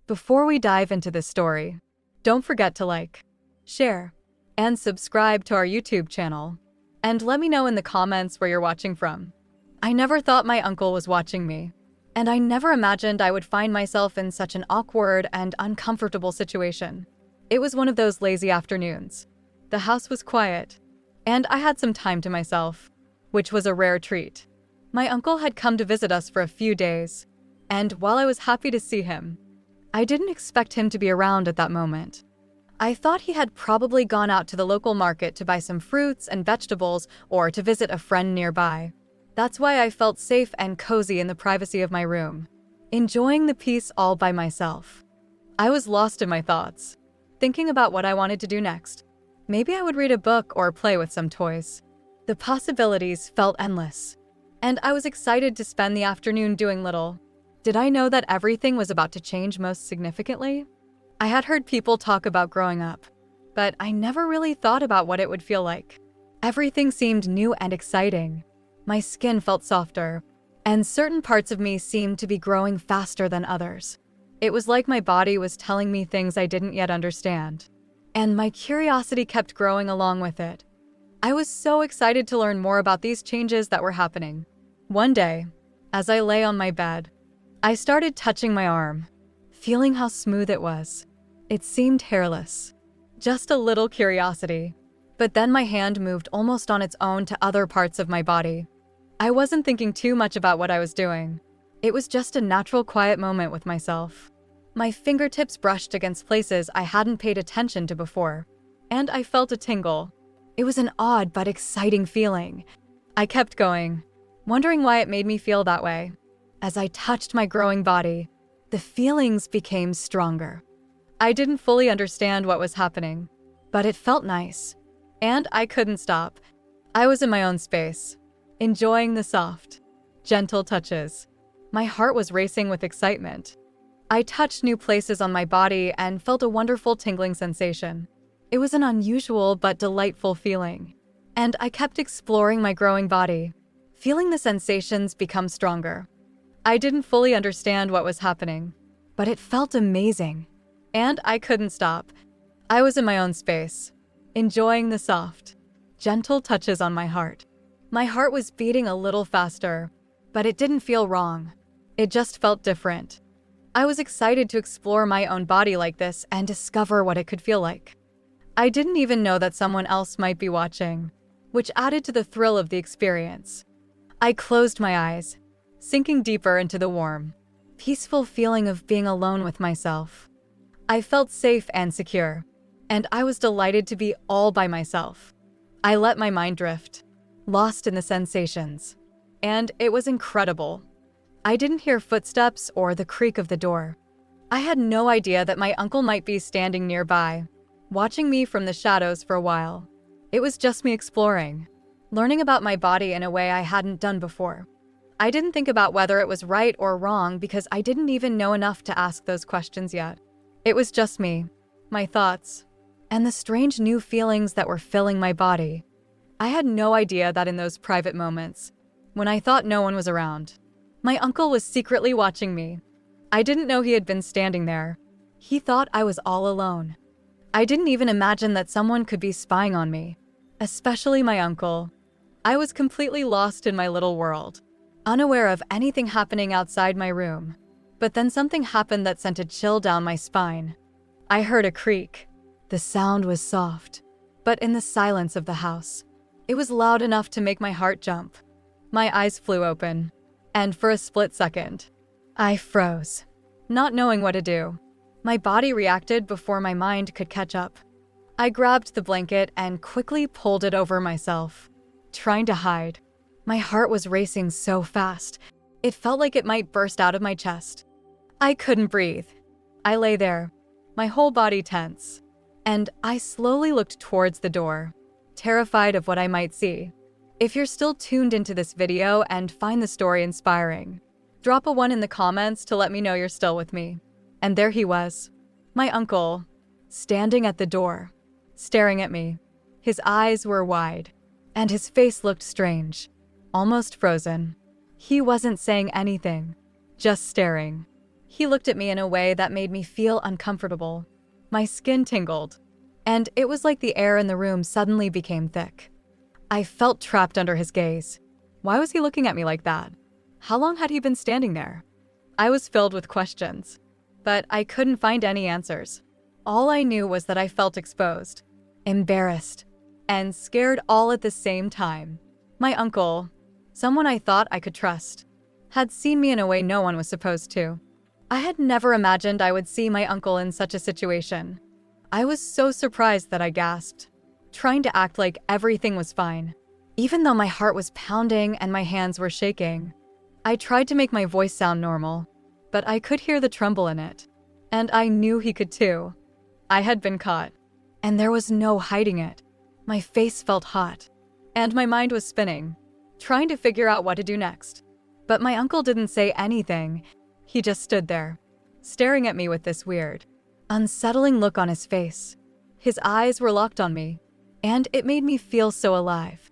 Before we dive into this story, don't forget to like, share, and subscribe to our YouTube channel. And let me know in the comments where you're watching from. I never thought my uncle was watching me, and I never imagined I would find myself in such an awkward and uncomfortable situation. It was one of those lazy afternoons. The house was quiet, and I had some time to myself, which was a rare treat. My uncle had come to visit us for a few days, and while I was happy to see him, I didn't expect him to be around at that moment. I thought he had probably gone out to the local market to buy some fruits and vegetables or to visit a friend nearby. That's why I felt safe and cozy in the privacy of my room, enjoying the peace all by myself. I was lost in my thoughts, thinking about what I wanted to do next. Maybe I would read a book or play with some toys. The possibilities felt endless, and I was excited to spend the afternoon doing little. Did I know that everything was about to change most significantly? I had heard people talk about growing up, but I never really thought about what it would feel like. Everything seemed new and exciting. My skin felt softer, and certain parts of me seemed to be growing faster than others. It was like my body was telling me things I didn't yet understand, and my curiosity kept growing along with it. I was so excited to learn more about these changes that were happening. One day, as I lay on my bed, I started touching my arm, feeling how smooth it was. It seemed hairless, just a little curiosity. But then my hand moved almost on its own to other parts of my body. I wasn't thinking too much about what I was doing. It was just a natural, quiet moment with myself. My fingertips brushed against places I hadn't paid attention to before, and I felt a tingle. It was an odd but exciting feeling. I kept going, wondering why it made me feel that way. As I touched my growing body, the feelings became stronger. I didn't fully understand what was happening, but it felt nice, and I couldn't stop. I was in my own space, enjoying the soft, gentle touches. My heart was racing with excitement. I touched new places on my body and felt a wonderful tingling sensation. It was an unusual but delightful feeling, and I kept exploring my growing body, feeling the sensations become stronger. I didn't fully understand what was happening, but it felt amazing, and I couldn't stop. I was in my own space, enjoying the soft, gentle touches on my heart. My heart was beating a little faster, but it didn't feel wrong. It just felt different. I was excited to explore my own body like this and discover what it could feel like. I didn't even know that someone else might be watching, which added to the thrill of the experience. I closed my eyes, sinking deeper into the warm, peaceful feeling of being alone with myself. I felt safe and secure, and I was delighted to be all by myself. I let my mind drift, lost in the sensations, and it was incredible. I didn't hear footsteps or the creak of the door. I had no idea that my uncle might be standing nearby, watching me from the shadows for a while. It was just me exploring, learning about my body in a way I hadn't done before. I didn't think about whether it was right or wrong because I didn't even know enough to ask those questions yet. It was just me, my thoughts, and the strange new feelings that were filling my body. I had no idea that in those private moments, when I thought no one was around, my uncle was secretly watching me. I didn't know he had been standing there. He thought I was all alone. I didn't even imagine that someone could be spying on me, especially my uncle. I was completely lost in my little world, unaware of anything happening outside my room. But then something happened that sent a chill down my spine. I heard a creak. The sound was soft, but in the silence of the house, it was loud enough to make my heart jump. My eyes flew open, and for a split second, I froze, not knowing what to do. My body reacted before my mind could catch up. I grabbed the blanket and quickly pulled it over myself, trying to hide. My heart was racing so fast, it felt like it might burst out of my chest. I couldn't breathe. I lay there, my whole body tense, and I slowly looked towards the door, terrified of what I might see. If you're still tuned into this video and find the story inspiring, drop a 1 in the comments to let me know you're still with me. And there he was, my uncle, standing at the door, staring at me. His eyes were wide, and his face looked strange, almost frozen. He wasn't saying anything, just staring. He looked at me in a way that made me feel uncomfortable. My skin tingled, and it was like the air in the room suddenly became thick. I felt trapped under his gaze. Why was he looking at me like that? How long had he been standing there? I was filled with questions, but I couldn't find any answers. All I knew was that I felt exposed, embarrassed, and scared all at the same time. My uncle, someone I thought I could trust, had seen me in a way no one was supposed to. I had never imagined I would see my uncle in such a situation. I was so surprised that I gasped, trying to act like everything was fine. Even though my heart was pounding and my hands were shaking, I tried to make my voice sound normal, but I could hear the tremble in it. And I knew he could too. I had been caught, and there was no hiding it. My face felt hot, and my mind was spinning, trying to figure out what to do next. But my uncle didn't say anything. He just stood there, staring at me with this weird, unsettling look on his face. His eyes were locked on me, and it made me feel so alive.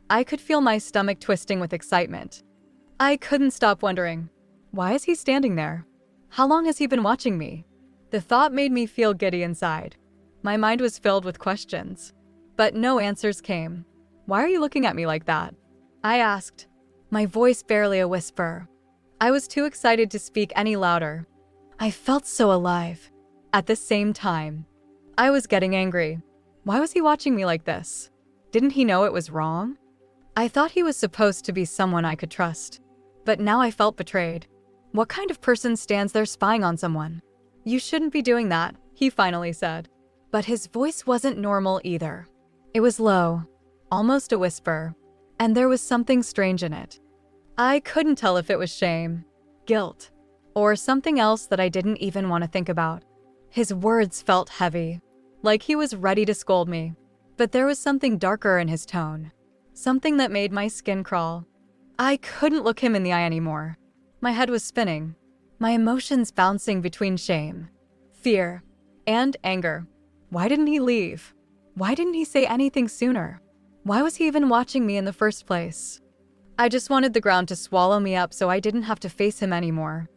I could feel my stomach twisting with excitement. I couldn't stop wondering, why is he standing there? How long has he been watching me? The thought made me feel giddy inside. My mind was filled with questions, but no answers came. Why are you looking at me like that? I asked, my voice barely a whisper. I was too excited to speak any louder. I felt so alive. At the same time, I was getting angry. Why was he watching me like this? Didn't he know it was wrong? I thought he was supposed to be someone I could trust, but now I felt betrayed. What kind of person stands there spying on someone? You shouldn't be doing that, he finally said. But his voice wasn't normal either. It was low, almost a whisper, and there was something strange in it. I couldn't tell if it was shame, guilt, or something else that I didn't even want to think about. His words felt heavy, like he was ready to scold me, but there was something darker in his tone, something that made my skin crawl. I couldn't look him in the eye anymore. My head was spinning, my emotions bouncing between shame, fear, and anger. Why didn't he leave? Why didn't he say anything sooner? Why was he even watching me in the first place? I just wanted the ground to swallow me up so I didn't have to face him anymore.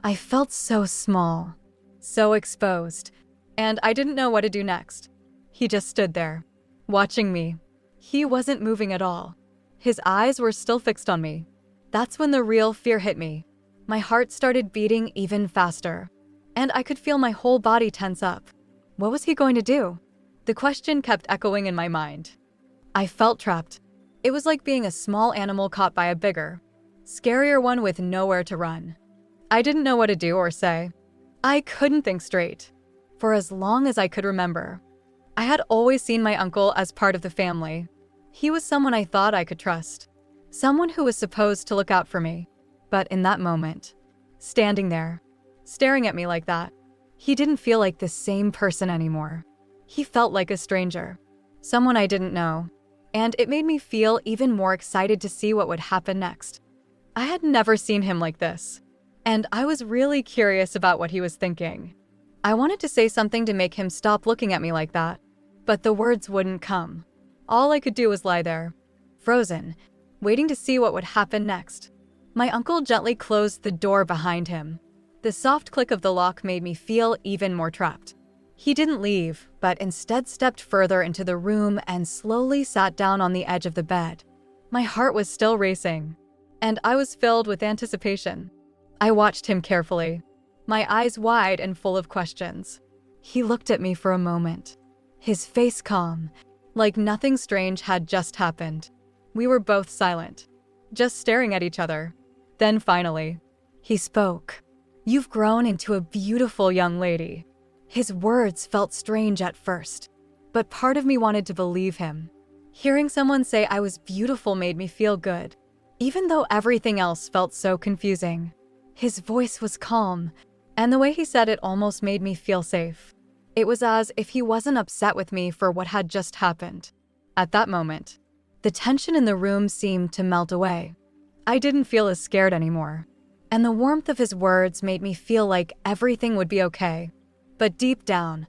I felt so small, so exposed, and I didn't know what to do next. He just stood there, watching me. He wasn't moving at all. His eyes were still fixed on me. That's when the real fear hit me. My heart started beating even faster, and I could feel my whole body tense up. What was he going to do? The question kept echoing in my mind. I felt trapped. It was like being a small animal caught by a bigger, scarier one with nowhere to run. I didn't know what to do or say. I couldn't think straight. For as long as I could remember, I had always seen my uncle as part of the family. He was someone I thought I could trust, someone who was supposed to look out for me. But in that moment, standing there, staring at me like that, he didn't feel like the same person anymore. He felt like a stranger, someone I didn't know, and it made me feel even more excited to see what would happen next. I had never seen him like this, and I was really curious about what he was thinking. I wanted to say something to make him stop looking at me like that, but the words wouldn't come. All I could do was lie there, frozen, waiting to see what would happen next. My uncle gently closed the door behind him. The soft click of the lock made me feel even more trapped. He didn't leave, but instead stepped further into the room and slowly sat down on the edge of the bed. My heart was still racing, and I was filled with anticipation. I watched him carefully, my eyes wide and full of questions. He looked at me for a moment, his face calm, like nothing strange had just happened. We were both silent, just staring at each other. Then finally, he spoke. "You've grown into a beautiful young lady." His words felt strange at first, but part of me wanted to believe him. Hearing someone say I was beautiful made me feel good, even though everything else felt so confusing. His voice was calm, and the way he said it almost made me feel safe. It was as if he wasn't upset with me for what had just happened. At that moment, the tension in the room seemed to melt away. I didn't feel as scared anymore, and the warmth of his words made me feel like everything would be okay. But deep down,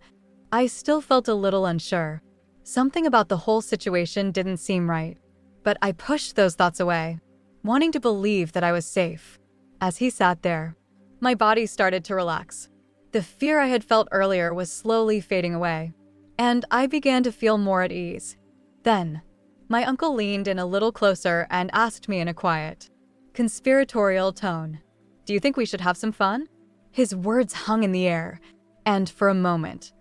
I still felt a little unsure. Something about the whole situation didn't seem right, but I pushed those thoughts away, wanting to believe that I was safe. As he sat there, My body started to relax. The fear I had felt earlier was slowly fading away, and I began to feel more at ease. Then, my uncle leaned in a little closer and asked me in a quiet, conspiratorial tone, "Do you think we should have some fun?" His words hung in the air, and for a moment,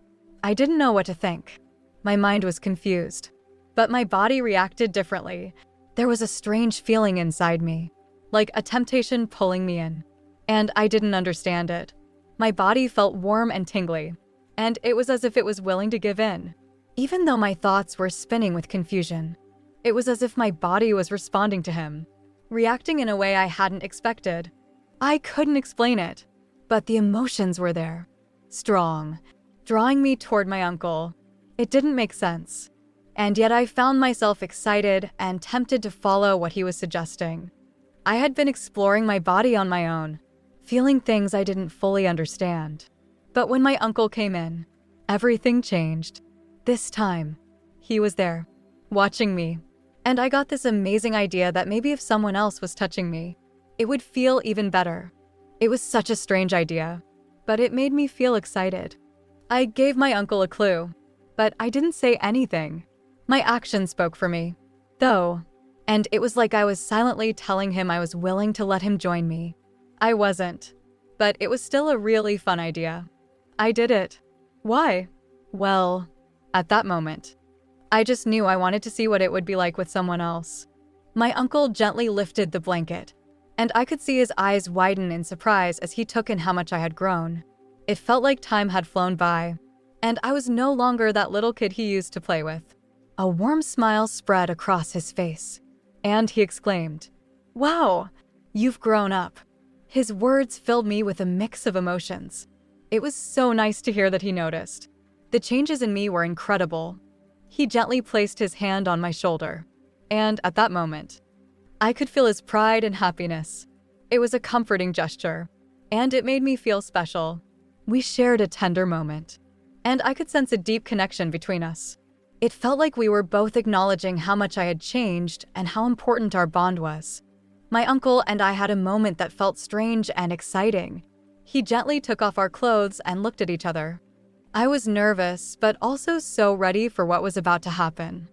I didn't know what to think. My mind was confused, but my body reacted differently. There was a strange feeling inside me, like a temptation pulling me in, and I didn't understand it. My body felt warm and tingly, and it was as if it was willing to give in. Even though my thoughts were spinning with confusion, it was as if my body was responding to him, reacting in a way I hadn't expected. I couldn't explain it, but the emotions were there, strong, drawing me toward my uncle. It didn't make sense, and yet I found myself excited and tempted to follow what he was suggesting. I had been exploring my body on my own, feeling things I didn't fully understand. But when my uncle came in, everything changed. This time, he was there, watching me, and I got this amazing idea that maybe if someone else was touching me, it would feel even better. It was such a strange idea, but it made me feel excited. I gave my uncle a clue, but I didn't say anything. My actions spoke for me, though, and it was like I was silently telling him I was willing to let him join me. I wasn't, but it was still a really fun idea. I did it. Why? Well, at that moment, I just knew I wanted to see what it would be like with someone else. My uncle gently lifted the blanket, and I could see his eyes widen in surprise as he took in how much I had grown. It felt like time had flown by, and I was no longer that little kid he used to play with. A warm smile spread across his face, and he exclaimed, "Wow, you've grown up." His words filled me with a mix of emotions. It was so nice to hear that he noticed. The changes in me were incredible. He gently placed his hand on my shoulder, and at that moment, I could feel his pride and happiness. It was a comforting gesture, and it made me feel special. We shared a tender moment, and I could sense a deep connection between us. It felt like we were both acknowledging how much I had changed and how important our bond was. My uncle and I had a moment that felt strange and exciting. He gently took off our clothes and looked at each other. I was nervous, but also so ready for what was about to happen.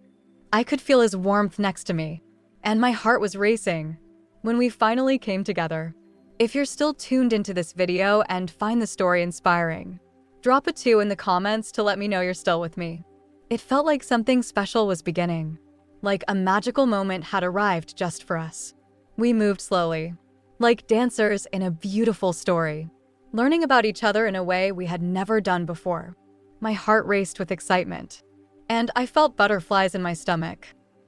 I could feel his warmth next to me, and my heart was racing when we finally came together. If you're still tuned into this video and find the story inspiring, drop a 2 in the comments to let me know you're still with me. It felt like something special was beginning, like a magical moment had arrived just for us. We moved slowly, like dancers in a beautiful story, learning about each other in a way we had never done before. My heart raced with excitement, and I felt butterflies in my stomach,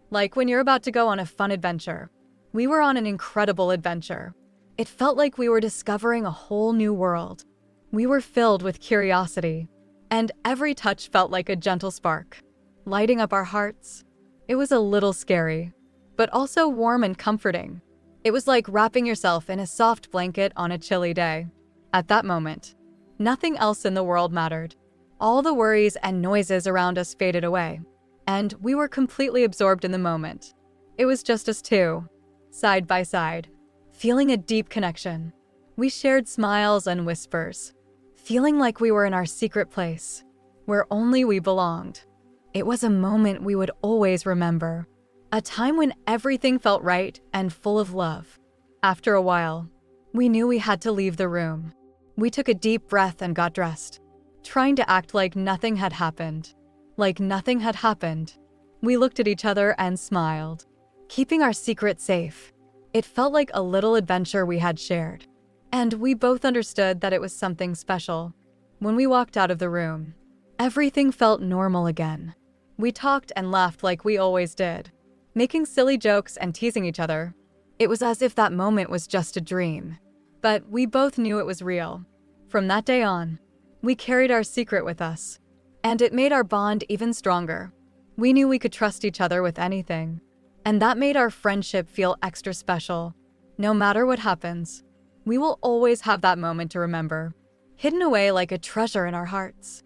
like when you're about to go on a fun adventure. We were on an incredible adventure. It felt like we were discovering a whole new world. We were filled with curiosity, and every touch felt like a gentle spark, lighting up our hearts. It was a little scary, but also warm and comforting. It was like wrapping yourself in a soft blanket on a chilly day. At that moment, nothing else in the world mattered. All the worries and noises around us faded away, and we were completely absorbed in the moment. It was just us two, side by side, feeling a deep connection. We shared smiles and whispers, feeling like we were in our secret place, where only we belonged. It was a moment we would always remember, a time when everything felt right and full of love. After a while, we knew we had to leave the room. We took a deep breath and got dressed, trying to act like nothing had happened. Like nothing had happened. We looked at each other and smiled, keeping our secret safe. It felt like a little adventure we had shared, and we both understood that it was something special. When we walked out of the room, everything felt normal again. We talked and laughed like we always did, making silly jokes and teasing each other. It was as if that moment was just a dream, but we both knew it was real. From that day on, we carried our secret with us, and it made our bond even stronger. We knew we could trust each other with anything, and that made our friendship feel extra special. No matter what happens, we will always have that moment to remember, hidden away like a treasure in our hearts.